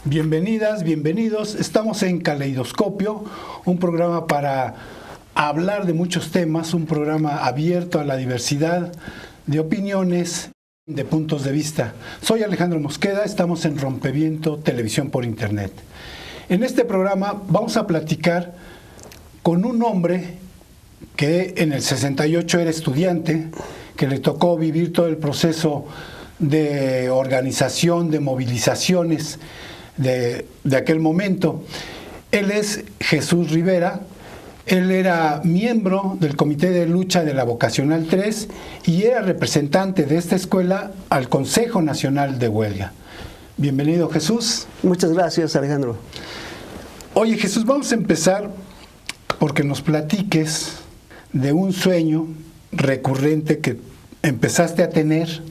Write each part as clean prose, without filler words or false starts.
Bienvenidas, bienvenidos. Estamos en Caleidoscopio, un programa para hablar de muchos temas, un programa abierto a la diversidad de opiniones, de puntos de vista. Soy Alejandro Mosqueda, estamos en Rompeviento Televisión por Internet. En este programa vamos a platicar con un hombre que en el 68 era estudiante, que le tocó vivir todo el proceso de organización, de movilizaciones de aquel momento. Él es Jesús Rivera. Él era miembro del Comité de Lucha de la Vocacional 3 y era representante de esta escuela al Consejo Nacional de Huelga. Bienvenido, Jesús. Muchas gracias, Alejandro. Oye, Jesús, vamos a empezar porque nos platiques de un sueño recurrente que empezaste a tener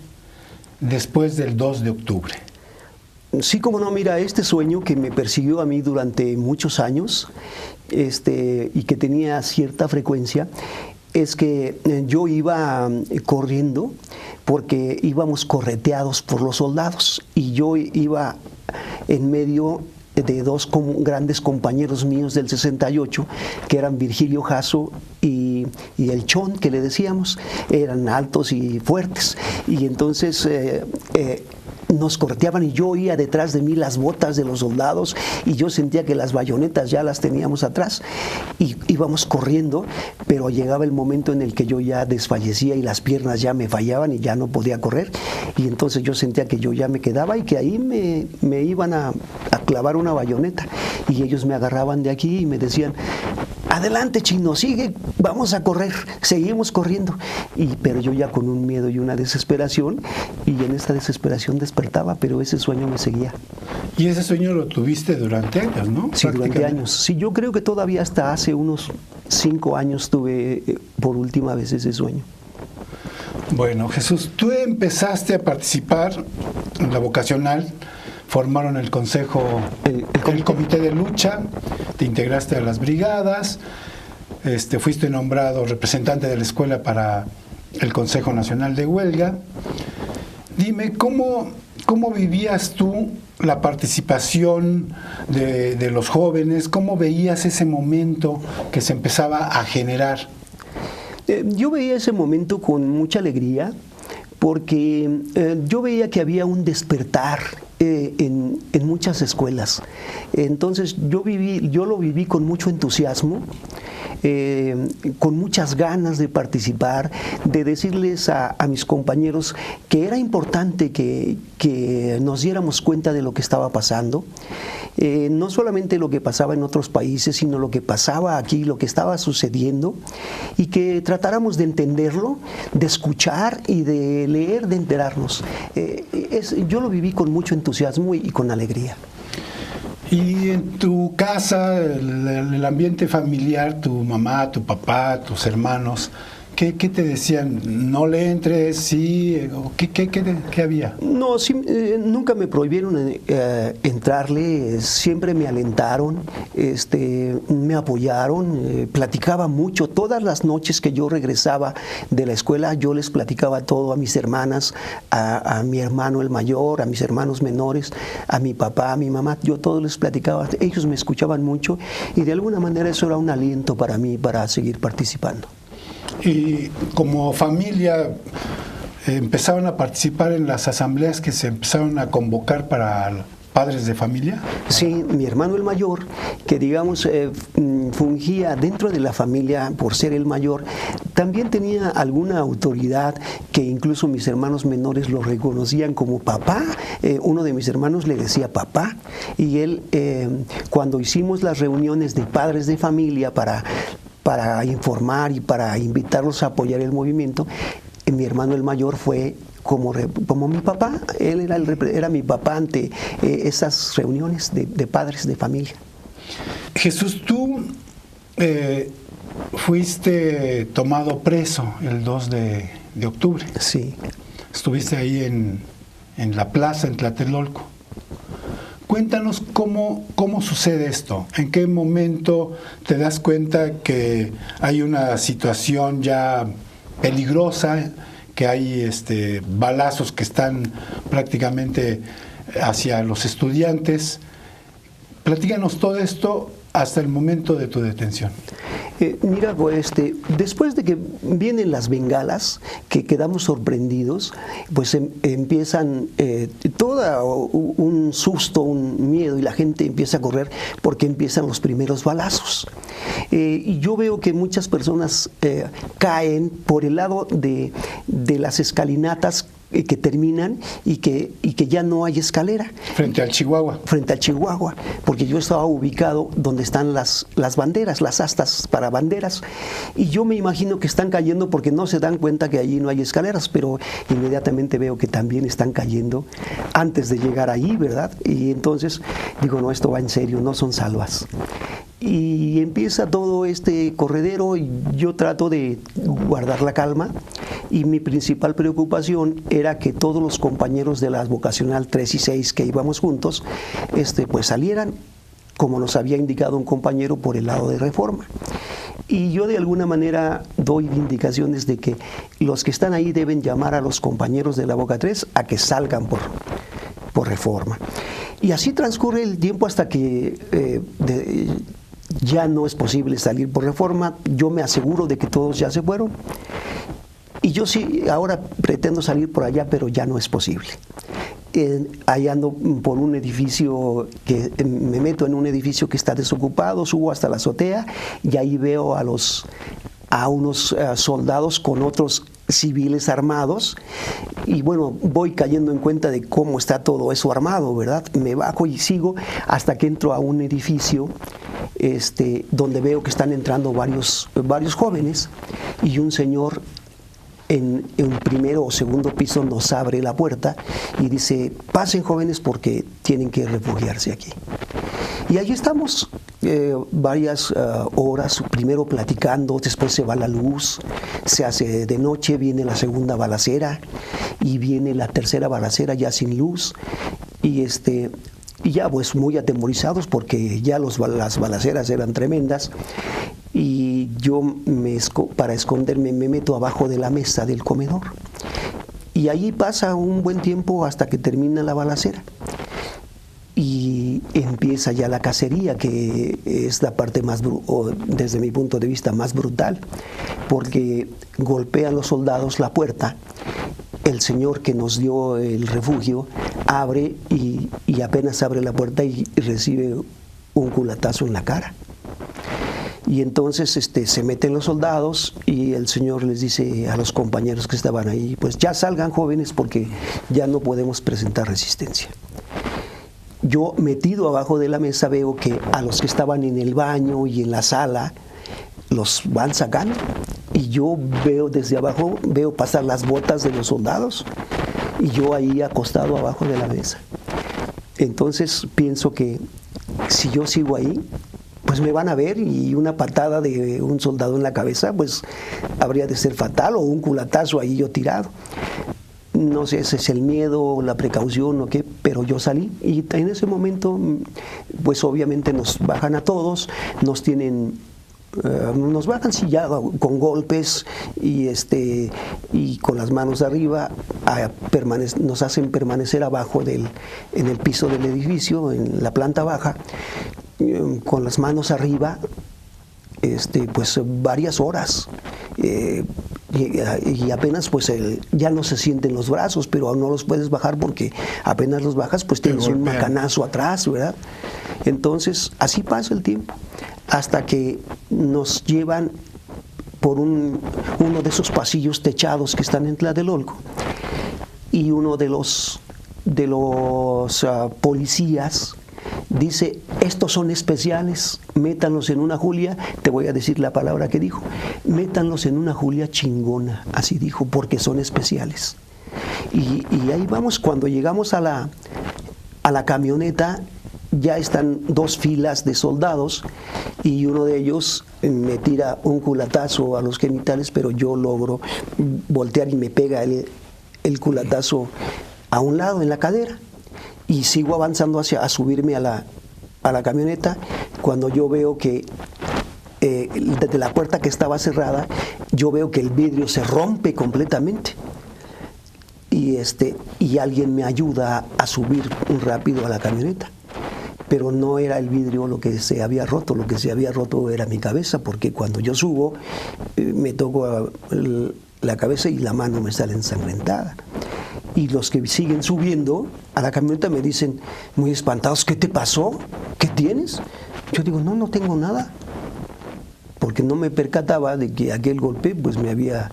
después del 2 de octubre. Sí, como no, mira, este sueño que me persiguió a mí durante muchos años y que tenía cierta frecuencia, es que yo iba corriendo porque íbamos correteados por los soldados y yo iba en medio de dos grandes compañeros míos del 68, que eran Virgilio Jasso y el Chon, que le decíamos. Eran altos y fuertes, y entonces nos correteaban y yo oía detrás de mí las botas de los soldados y yo sentía que las bayonetas ya las teníamos atrás y íbamos corriendo, pero llegaba el momento en el que yo ya desfallecía y las piernas ya me fallaban y ya no podía correr, y entonces yo sentía que yo ya me quedaba y que ahí me iban a clavar una bayoneta, y ellos me agarraban de aquí y me decían: adelante, chino, sigue, vamos a correr. Seguimos corriendo, pero yo ya con un miedo y una desesperación, y en esta desesperación despertaba, pero ese sueño me seguía. Y ese sueño lo tuviste durante años, ¿no? Sí, durante años. Sí, yo creo que todavía hasta hace unos 5 años tuve por última vez ese sueño. Bueno, Jesús, tú empezaste a participar en la vocacional, formaron el consejo, el comité de lucha, te integraste a las brigadas, fuiste nombrado representante de la escuela para el Consejo Nacional de Huelga. Dime, ¿cómo vivías tú la participación de los jóvenes? ¿Cómo veías ese momento que se empezaba a generar? Yo veía ese momento con mucha alegría, porque yo veía que había un despertar en muchas escuelas. Entonces yo lo viví con mucho entusiasmo, con muchas ganas de participar, de decirles a mis compañeros que era importante que nos diéramos cuenta de lo que estaba pasando. No solamente lo que pasaba en otros países, sino lo que pasaba aquí, lo que estaba sucediendo, y que tratáramos de entenderlo, de escuchar y de leer, de enterarnos. Yo lo viví con mucho entusiasmo y con alegría. Y en tu casa, el ambiente familiar, tu mamá, tu papá, tus hermanos, ¿qué te decían? ¿No le entres? ¿Sí? ¿Qué había? No, sí, nunca me prohibieron entrarle, siempre me alentaron, me apoyaron, platicaba mucho. Todas las noches que yo regresaba de la escuela, yo les platicaba todo a mis hermanas, a mi hermano el mayor, a mis hermanos menores, a mi papá, a mi mamá. Yo todo les platicaba, ellos me escuchaban mucho, y de alguna manera eso era un aliento para mí para seguir participando. Y como familia empezaron a participar en las asambleas que se empezaron a convocar para padres de familia. Sí, mi hermano el mayor, que digamos fungía dentro de la familia por ser el mayor, también tenía alguna autoridad que incluso mis hermanos menores lo reconocían como papá. Uno de mis hermanos le decía papá, y él cuando hicimos las reuniones de padres de familia para informar y para invitarlos a apoyar el movimiento, mi hermano el mayor fue como mi papá. Él era mi papá ante esas reuniones de padres de familia. Jesús, tú fuiste tomado preso el 2 de octubre. Sí. Estuviste ahí en la plaza, en Tlatelolco. Cuéntanos cómo sucede esto, en qué momento te das cuenta que hay una situación ya peligrosa, que hay balazos que están prácticamente hacia los estudiantes. Platícanos todo esto hasta el momento de tu detención. Mira, después de que vienen las bengalas, que quedamos sorprendidos, pues empiezan un susto, un miedo, y la gente empieza a correr porque empiezan los primeros balazos. Y yo veo que muchas personas caen por el lado de las escalinatas que terminan y que ya no hay escalera. Frente al Chihuahua. Frente al Chihuahua, porque yo estaba ubicado donde están las banderas, las astas para banderas, y yo me imagino que están cayendo porque no se dan cuenta que allí no hay escaleras, pero inmediatamente veo que también están cayendo antes de llegar allí, ¿verdad? Y entonces digo, no, esto va en serio, no son salvas. Y empieza todo este corredero y yo trato de guardar la calma, y mi principal preocupación era que todos los compañeros de la vocacional 3 y 6 que íbamos juntos pues salieran, como nos había indicado un compañero, por el lado de Reforma. Y yo de alguna manera doy indicaciones de que los que están ahí deben llamar a los compañeros de la Boca 3 a que salgan por Reforma. Y así transcurre el tiempo hasta que ya no es posible salir por Reforma. Yo me aseguro de que todos ya se fueron. Y yo sí, ahora pretendo salir por allá, pero ya no es posible. Allá ando por un edificio, me meto en un edificio que está desocupado, subo hasta la azotea y ahí veo a unos soldados con otros civiles armados, y bueno, voy cayendo en cuenta de cómo está todo eso armado, ¿verdad? Me bajo y sigo hasta que entro a un edificio donde veo que están entrando varios jóvenes, y un señor en un primero o segundo piso nos abre la puerta y dice: pasen, jóvenes, porque tienen que refugiarse aquí. Y allí estamos varias horas, primero platicando, después se va la luz, se hace de noche, viene la segunda balacera y viene la tercera balacera ya sin luz, y ya pues muy atemorizados porque ya las balaceras eran tremendas. Y yo, para esconderme, me meto abajo de la mesa del comedor. Y allí pasa un buen tiempo hasta que termina la balacera. Y empieza ya la cacería, que es la parte más, desde mi punto de vista, más brutal, porque golpean los soldados la puerta. El señor que nos dio el refugio abre y apenas abre la puerta y recibe un culatazo en la cara. Y entonces se meten los soldados y el señor les dice a los compañeros que estaban ahí: pues ya salgan, jóvenes, porque ya no podemos presentar resistencia. Yo, metido abajo de la mesa, veo que a los que estaban en el baño y en la sala los van sacando, y yo veo desde abajo, veo pasar las botas de los soldados y yo ahí acostado abajo de la mesa. Entonces pienso que si yo sigo ahí, pues me van a ver, y una patada de un soldado en la cabeza pues habría de ser fatal, o un culatazo ahí yo tirado. No sé si es el miedo, la precaución o qué, pero yo salí, y en ese momento pues obviamente nos bajan a todos, nos bajan, sí, ya con golpes y con las manos arriba, nos hacen permanecer abajo en el piso del edificio, en la planta baja, con las manos arriba, pues varias horas, y apenas pues ya no se sienten los brazos, pero no los puedes bajar porque apenas los bajas pues tienes un macanazo atrás, ¿verdad? Entonces así pasa el tiempo hasta que nos llevan por uno de esos pasillos techados que están en Tlatelolco, y uno de los policías dice: estos son especiales, métanlos en una Julia. Te voy a decir la palabra que dijo: métanlos en una Julia chingona, así dijo, porque son especiales. Y ahí vamos. Cuando llegamos a la camioneta, ya están dos filas de soldados, y uno de ellos me tira un culatazo a los genitales, pero yo logro voltear y me pega el culatazo a un lado, en la cadera. Y sigo avanzando a subirme a la camioneta, cuando yo veo que desde la puerta que estaba cerrada, yo veo que el vidrio se rompe completamente, y alguien me ayuda a subir rápido a la camioneta. pero no era el vidrio lo que se había roto, lo que se había roto era mi cabeza, porque cuando yo subo me toco la cabeza y la mano me sale ensangrentada. Y los que siguen subiendo a la camioneta me dicen muy espantados, ¿qué te pasó? ¿Qué tienes? Yo digo, no tengo nada, porque no me percataba de que aquel golpe pues me había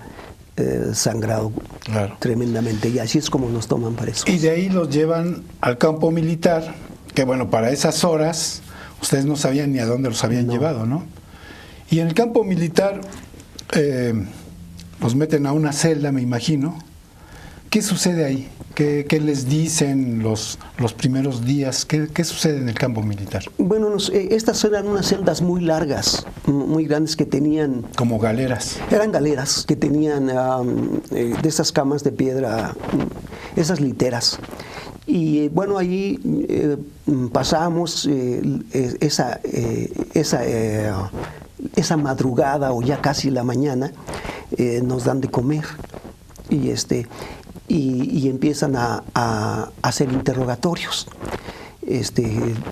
sangrado tremendamente, y así es como nos toman presos. Y de ahí los llevan al campo militar, que bueno, para esas horas ustedes no sabían ni a dónde los habían llevado, ¿no? Y en el campo militar los meten a una celda, me imagino. ¿Qué sucede ahí? ¿Qué les dicen los primeros días? ¿Qué sucede en el campo militar? Bueno, estas eran unas celdas muy largas, muy grandes, que tenían... Como galeras. Eran galeras que tenían de esas camas de piedra, esas literas. Y bueno, allí pasábamos esa madrugada o ya casi la mañana, nos dan de comer. Y empiezan a hacer interrogatorios.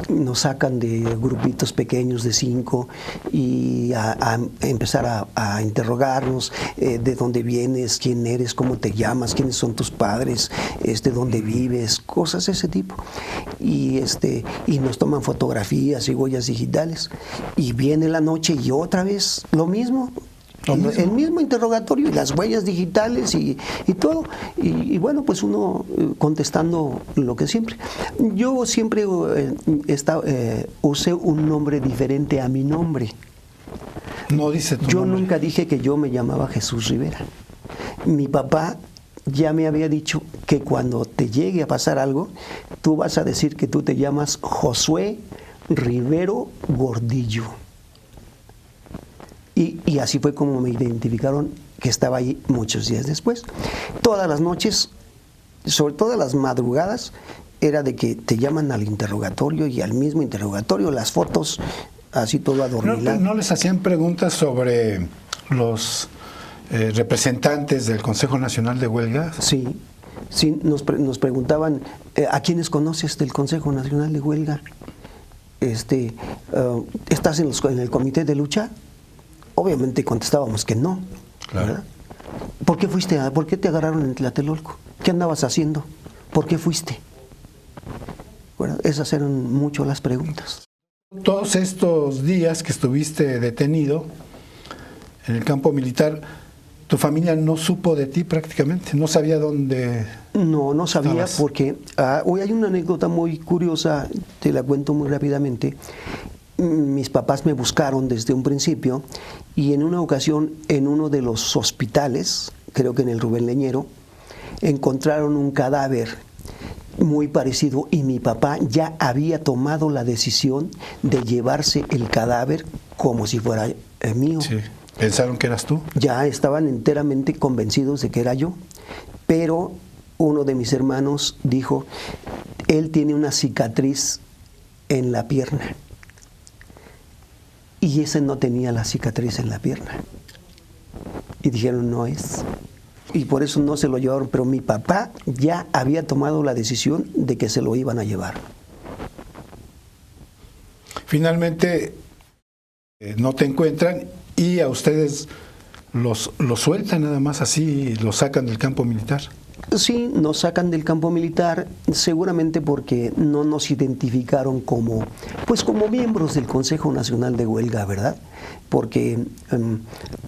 Nos sacan de grupitos pequeños de 5 y a empezar a interrogarnos, de dónde vienes, quién eres, cómo te llamas, quiénes son tus padres, dónde vives, cosas de ese tipo. Y nos toman fotografías y huellas digitales. Y viene la noche y otra vez lo mismo. El mismo interrogatorio y las huellas digitales y todo. Y bueno, pues uno contestando lo que siempre. Yo siempre usé un nombre diferente a mi nombre. No dice tu Yo nombre. nunca dije que yo me llamaba Jesús Rivera. Mi papá ya me había dicho que cuando te llegue a pasar algo, tú vas a decir que tú te llamas Josué Rivero Gordillo. Y así fue como me identificaron, que estaba ahí muchos días después. Todas las noches, sobre todo las madrugadas, era de que te llaman al interrogatorio, y al mismo interrogatorio las fotos, así todo adornilado. ¿No les hacían preguntas sobre los representantes del Consejo Nacional de Huelga? Sí, nos preguntaban, ¿a quiénes conoces del Consejo Nacional de Huelga? ¿Estás en el comité de lucha? Obviamente contestábamos que no. Claro. ¿Verdad? ¿Por qué te agarraron en Tlatelolco? ¿Qué andabas haciendo? ¿Por qué fuiste? Bueno, esas eran mucho las preguntas. Todos estos días que estuviste detenido en el campo militar, ¿tu familia no supo de ti prácticamente? ¿No sabía dónde? No sabía, estabas? porque hoy hay una anécdota muy curiosa, te la cuento muy rápidamente. Mis papás me buscaron desde un principio, y en una ocasión en uno de los hospitales, creo que en el Rubén Leñero, encontraron un cadáver muy parecido, y mi papá ya había tomado la decisión de llevarse el cadáver como si fuera mío. Sí. ¿Pensaron que eras tú? Ya estaban enteramente convencidos de que era yo, pero uno de mis hermanos dijo, él tiene una cicatriz en la pierna. Y ese no tenía la cicatriz en la pierna. Y dijeron, no es. Y por eso no se lo llevaron. Pero mi papá ya había tomado la decisión de que se lo iban a llevar. Finalmente no te encuentran, y a ustedes los sueltan nada más así, los sacan del campo militar. Sí, nos sacan del campo militar, seguramente porque no nos identificaron como miembros del Consejo Nacional de Huelga, ¿verdad? Porque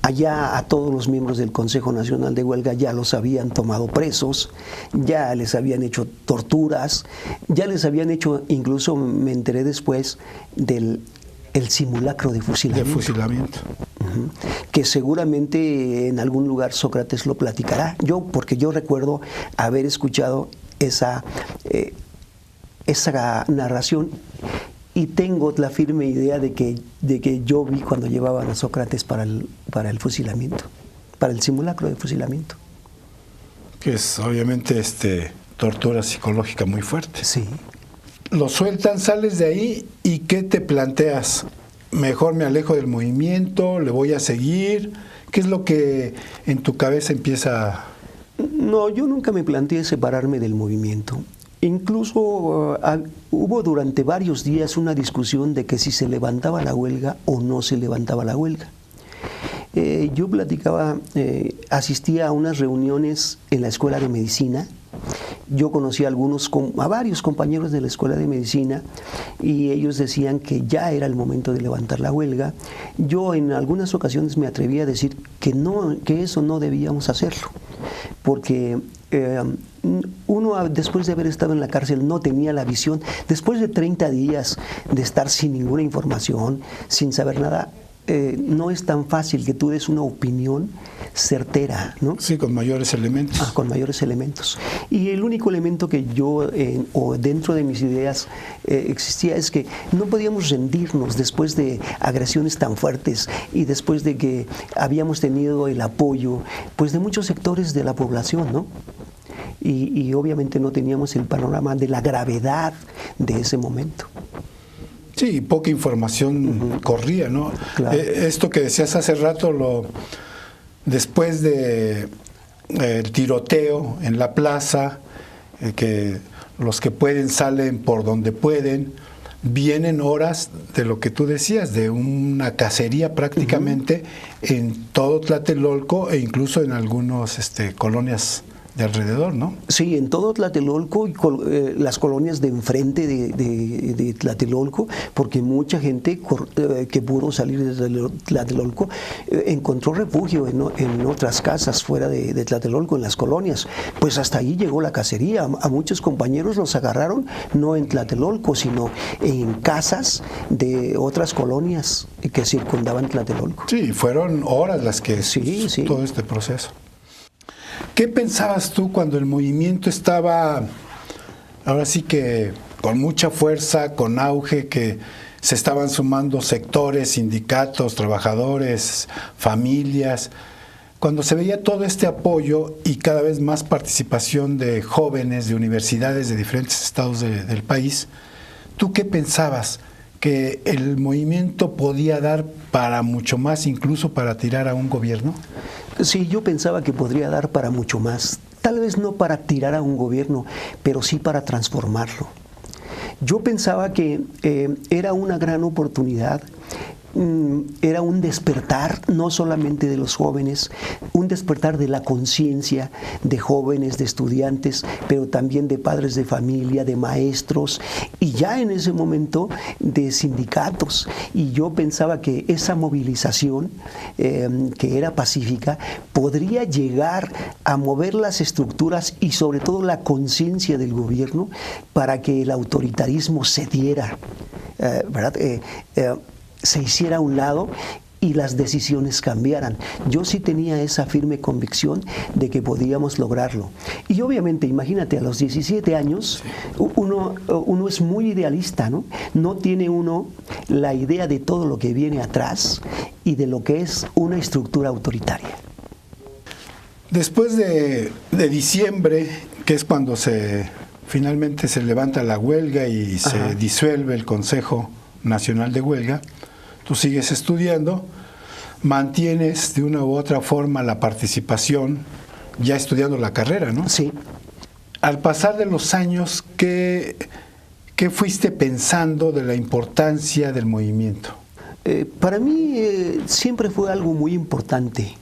allá a todos los miembros del Consejo Nacional de Huelga ya los habían tomado presos, ya les habían hecho torturas, ya les habían hecho, incluso me enteré después, del simulacro de fusilamiento. De fusilamiento. Que seguramente en algún lugar Sócrates lo platicará. Porque yo recuerdo haber escuchado esa narración, y tengo la firme idea de que yo vi cuando llevaban a Sócrates para el fusilamiento, para el simulacro de fusilamiento. Que es obviamente tortura psicológica muy fuerte. Sí. Lo sueltan, sales de ahí, ¿y qué te planteas? ¿Mejor me alejo del movimiento? ¿Le voy a seguir? ¿Qué es lo que en tu cabeza empieza? No, yo nunca me planteé separarme del movimiento. Incluso hubo durante varios días una discusión de que si se levantaba la huelga o no se levantaba la huelga. Yo platicaba, asistía a unas reuniones en la Escuela de Medicina. Yo conocí a varios compañeros de la Escuela de Medicina y ellos decían que ya era el momento de levantar la huelga. Yo en algunas ocasiones me atreví a decir que eso no debíamos hacerlo, porque uno después de haber estado en la cárcel no tenía la visión. Después de 30 días de estar sin ninguna información, sin saber nada, no es tan fácil que tú des una opinión certera, ¿no? Sí, con mayores elementos. Con mayores elementos. Y el único elemento que yo, o dentro de mis ideas, existía es que no podíamos rendirnos después de agresiones tan fuertes y después de que habíamos tenido el apoyo, pues, de muchos sectores de la población, ¿no? Y obviamente no teníamos el panorama de la gravedad de ese momento. Sí, poca información corría, ¿no? Claro. Esto que decías hace rato, después de el tiroteo en la plaza, que los que pueden salen por donde pueden, vienen horas de lo que tú decías, de una cacería prácticamente en todo Tlatelolco e incluso en algunas colonias de alrededor, ¿no? Sí, en todo Tlatelolco y las colonias de enfrente de Tlatelolco, porque mucha gente que pudo salir de Tlatelolco encontró refugio en otras casas fuera de Tlatelolco, en las colonias. Pues hasta ahí llegó la cacería. A muchos compañeros los agarraron no en Tlatelolco, sino en casas de otras colonias que circundaban Tlatelolco. Sí, fueron horas las que todo este proceso. ¿Qué pensabas tú cuando el movimiento estaba, ahora sí que con mucha fuerza, con auge, que se estaban sumando sectores, sindicatos, trabajadores, familias, cuando se veía todo este apoyo y cada vez más participación de jóvenes, de universidades de diferentes estados del país? ¿Tú qué pensabas? ¿Que el movimiento podía dar para mucho más, incluso para tirar a un gobierno? Sí, yo pensaba que podría dar para mucho más. Tal vez no para tirar a un gobierno, pero sí para transformarlo. Yo pensaba que era una gran oportunidad. Era un despertar no solamente de los jóvenes, un despertar de la conciencia de jóvenes, de estudiantes, pero también de padres de familia, de maestros, y ya en ese momento de sindicatos. Y yo pensaba que esa movilización, que era pacífica, podría llegar a mover las estructuras y sobre todo la conciencia del gobierno para que el autoritarismo cediera, ¿verdad? Se hiciera a un lado y las decisiones cambiaran. Yo sí tenía esa firme convicción de que podíamos lograrlo. Y obviamente, imagínate, a los 17 años, uno es muy idealista, ¿no? No tiene uno la idea de todo lo que viene atrás y de lo que es una estructura autoritaria. Después de diciembre, que es cuando finalmente se levanta la huelga y se disuelve el Consejo Nacional de Huelga, tú sigues estudiando, mantienes de una u otra forma la participación, ya estudiando la carrera, ¿no? Sí. Al pasar de los años, ¿qué fuiste pensando de la importancia del movimiento? Para mí siempre fue algo muy importante,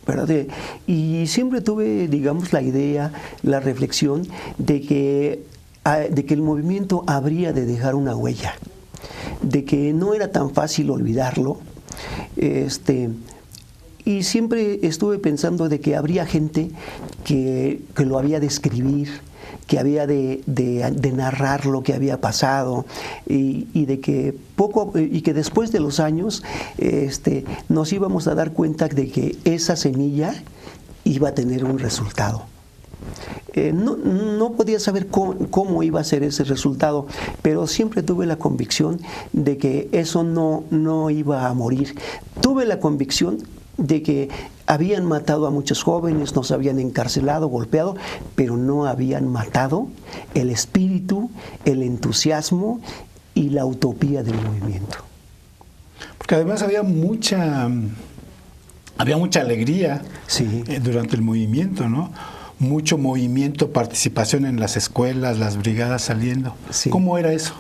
¿verdad? Y siempre tuve, digamos, la idea, la reflexión de que el movimiento habría de dejar una huella, de que no era tan fácil olvidarlo, y siempre estuve pensando de que habría gente que lo había de escribir, que había de narrar lo que había pasado, y de que que después de los años nos íbamos a dar cuenta de que esa semilla iba a tener un resultado. No podía saber cómo iba a ser ese resultado, pero siempre tuve la convicción de que eso no iba a morir. Tuve la convicción de que habían matado a muchos jóvenes, nos habían encarcelado, golpeado, pero no habían matado el espíritu, el entusiasmo y la utopía del movimiento. Porque además había mucha alegría durante el movimiento, ¿no? mucho movimiento, participación en las escuelas, las brigadas saliendo. Sí. ¿Cómo era eso?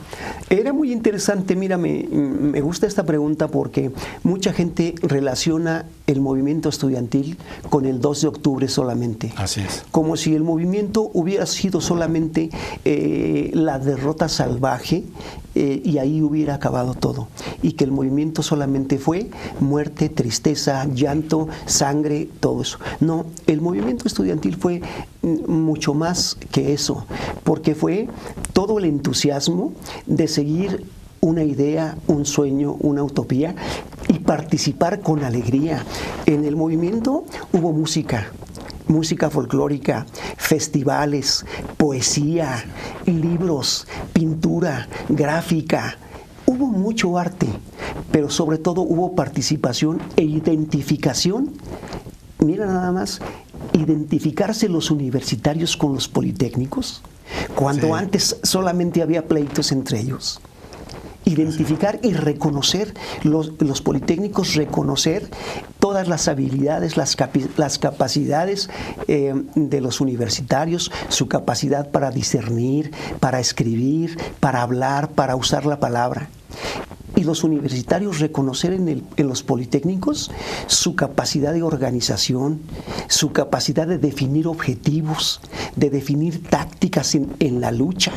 Era muy interesante. Mira, me gusta esta pregunta porque mucha gente relaciona el movimiento estudiantil con el 2 de octubre solamente. Así es. Como si el movimiento hubiera sido solamente la derrota salvaje y ahí hubiera acabado todo. Y que el movimiento solamente fue muerte, tristeza, llanto, sangre, todo eso. No, el movimiento estudiantil fue mucho más que eso, porque fue todo el entusiasmo de seguir una idea, un sueño, una utopía y participar con alegría. En el movimiento hubo música folclórica, festivales, poesía, libros, pintura, gráfica. Hubo mucho arte, pero sobre todo hubo participación e identificación. Mira nada más, identificarse los universitarios con los politécnicos, cuando antes solamente había pleitos entre ellos. Identificar y reconocer los politécnicos, reconocer todas las habilidades, las capacidades de los universitarios, su capacidad para discernir, para escribir, para hablar, para usar la palabra. Y los universitarios reconocer en los politécnicos su capacidad de organización, su capacidad de definir objetivos, de definir tácticas en la lucha,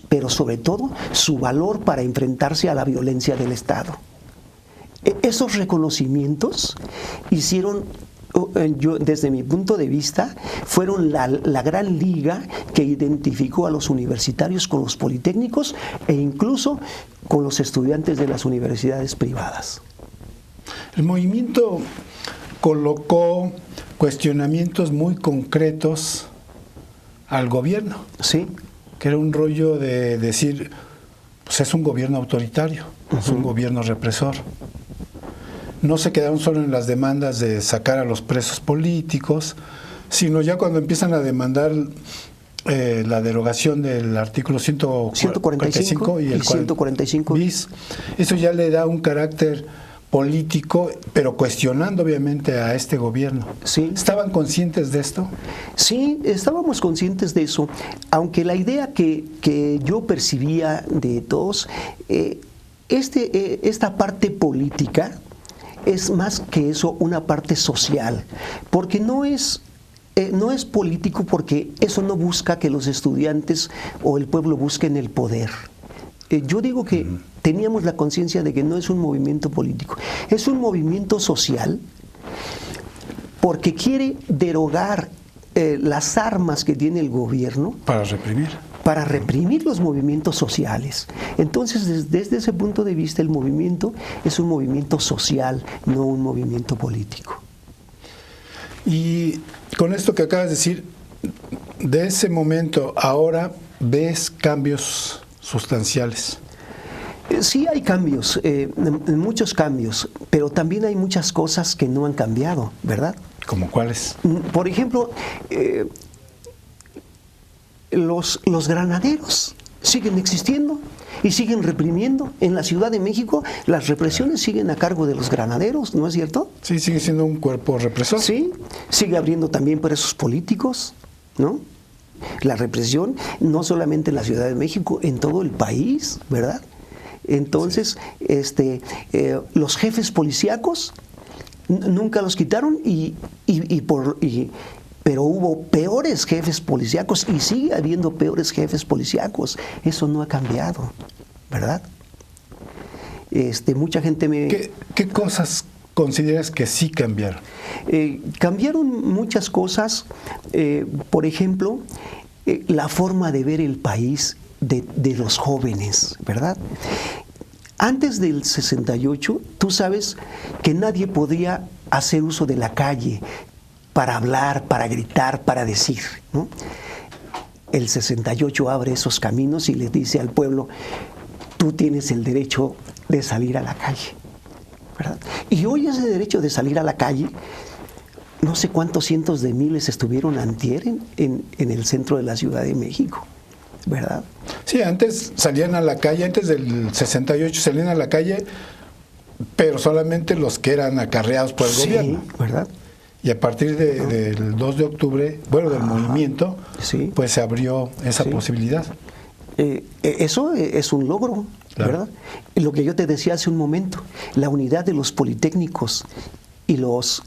pero sobre todo su valor para enfrentarse a la violencia del Estado. Esos reconocimientos hicieron, yo, desde mi punto de vista, fueron la gran liga que identificó a los universitarios con los politécnicos e incluso con los estudiantes de las universidades privadas. El movimiento colocó cuestionamientos muy concretos al gobierno. Sí. Que era un rollo de decir, pues es un gobierno autoritario, es un gobierno represor. No se quedaron solo en las demandas de sacar a los presos políticos, sino ya cuando empiezan a demandar la derogación del artículo 145 y el 145 bis, eso ya le da un carácter político, pero cuestionando obviamente a este gobierno. Sí. ¿Estaban conscientes de esto? Sí, estábamos conscientes de eso, aunque la idea que yo percibía de todos, esta parte política es más que eso una parte social, porque no es político, porque eso no busca que los estudiantes o el pueblo busquen el poder. Yo digo que teníamos la conciencia de que no es un movimiento político, es un movimiento social, porque quiere derogar las armas que tiene el gobierno para reprimir los movimientos sociales. Entonces, desde ese punto de vista, el movimiento es un movimiento social, no un movimiento político. Y con esto que acabas de decir, de ese momento ahora ves cambios sustanciales. Sí hay cambios, muchos cambios, pero también hay muchas cosas que no han cambiado, ¿verdad? ¿Cómo cuáles? Por ejemplo, los granaderos siguen existiendo y siguen reprimiendo. En la Ciudad de México las represiones siguen a cargo de los granaderos, ¿no es cierto? Sí, sigue siendo un cuerpo represor. Sí, sigue abriendo también presos políticos, ¿no? La represión no solamente en la Ciudad de México, en todo el país, ¿verdad? Entonces, los jefes policíacos nunca los quitaron pero hubo peores jefes policíacos y sigue habiendo peores jefes policíacos. Eso no ha cambiado, ¿verdad? Mucha gente ¿Qué cosas consideras que sí cambiaron? Cambiaron muchas cosas. Por ejemplo, la forma de ver el país de los jóvenes, ¿verdad? Antes del 68, tú sabes que nadie podía hacer uso de la calle para hablar, para gritar, para decir, ¿no? El 68 abre esos caminos y les dice al pueblo, tú tienes el derecho de salir a la calle, ¿verdad? Y hoy ese derecho de salir a la calle, no sé cuántos cientos de miles estuvieron antier en el centro de la Ciudad de México, ¿verdad? Sí, antes salían a la calle, antes del 68 salían a la calle, pero solamente los que eran acarreados por el gobierno. ¿Verdad? Y a partir del 2 de octubre, bueno, del movimiento, sí, pues se abrió esa sí, posibilidad. Eso es un logro, claro, ¿verdad? Lo que yo te decía hace un momento, la unidad de los politécnicos y los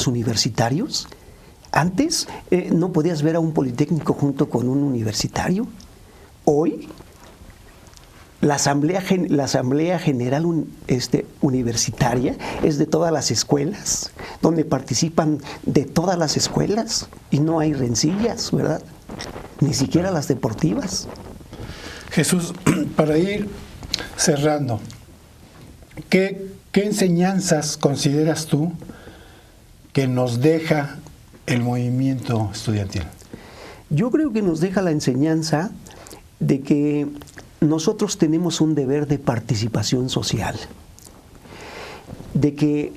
universitarios. Antes no podías ver a un politécnico junto con un universitario. Hoy la Asamblea General Universitaria es de todas las escuelas, donde participan de todas las escuelas y no hay rencillas, ¿verdad? Ni siquiera las deportivas. Jesús, para ir cerrando, ¿qué enseñanzas consideras tú que nos deja el movimiento estudiantil? Yo creo que nos deja la enseñanza de que nosotros tenemos un deber de participación social, de que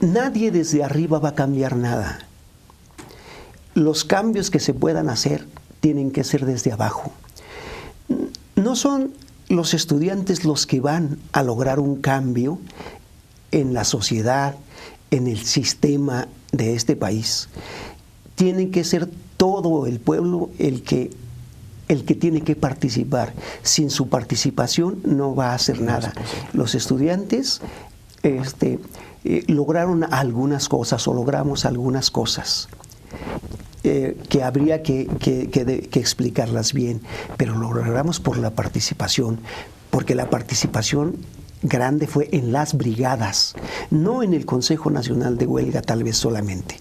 nadie desde arriba va a cambiar nada. Los cambios que se puedan hacer tienen que ser desde abajo. No son los estudiantes los que van a lograr un cambio en la sociedad, en el sistema de este país. Tienen que ser todo el pueblo el que tiene que participar. Sin su participación no va a hacer nada. Los estudiantes lograron algunas cosas o logramos algunas cosas que habría que explicarlas bien, pero lo logramos por la participación, porque la participación grande fue en las brigadas, no en el Consejo Nacional de Huelga tal vez solamente.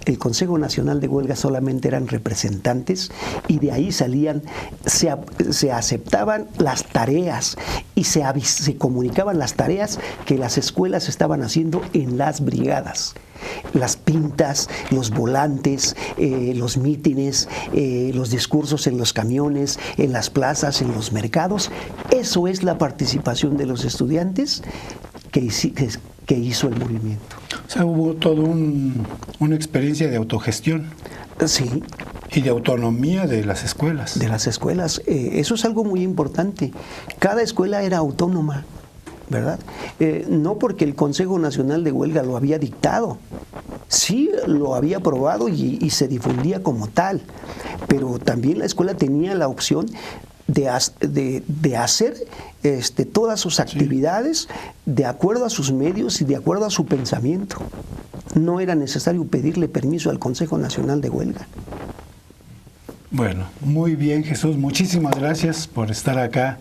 El Consejo Nacional de Huelga solamente eran representantes y de ahí salían, se aceptaban las tareas y se comunicaban las tareas que las escuelas estaban haciendo en las brigadas. Las pintas, los volantes, los mítines, los discursos en los camiones, en las plazas, en los mercados. Eso es la participación de los estudiantes que hizo el movimiento. O sea, hubo toda una experiencia de autogestión. Sí. Y de autonomía de las escuelas. De las escuelas. Eso es algo muy importante. Cada escuela era autónoma, ¿verdad? No porque el Consejo Nacional de Huelga lo había dictado. Sí, lo había aprobado y se difundía como tal. Pero también la escuela tenía la opción de hacer todas sus actividades de acuerdo a sus medios y de acuerdo a su pensamiento. No era necesario pedirle permiso al Consejo Nacional de Huelga. Bueno, muy bien, Jesús. Muchísimas gracias por estar acá.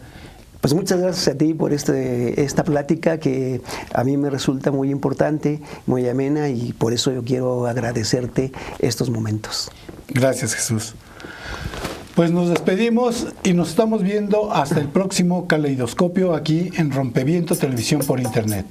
Pues muchas gracias a ti por esta plática que a mí me resulta muy importante, muy amena, y por eso yo quiero agradecerte estos momentos. Gracias, Jesús. Pues nos despedimos y nos estamos viendo hasta el próximo Caleidoscopio aquí en Rompeviento Televisión por Internet.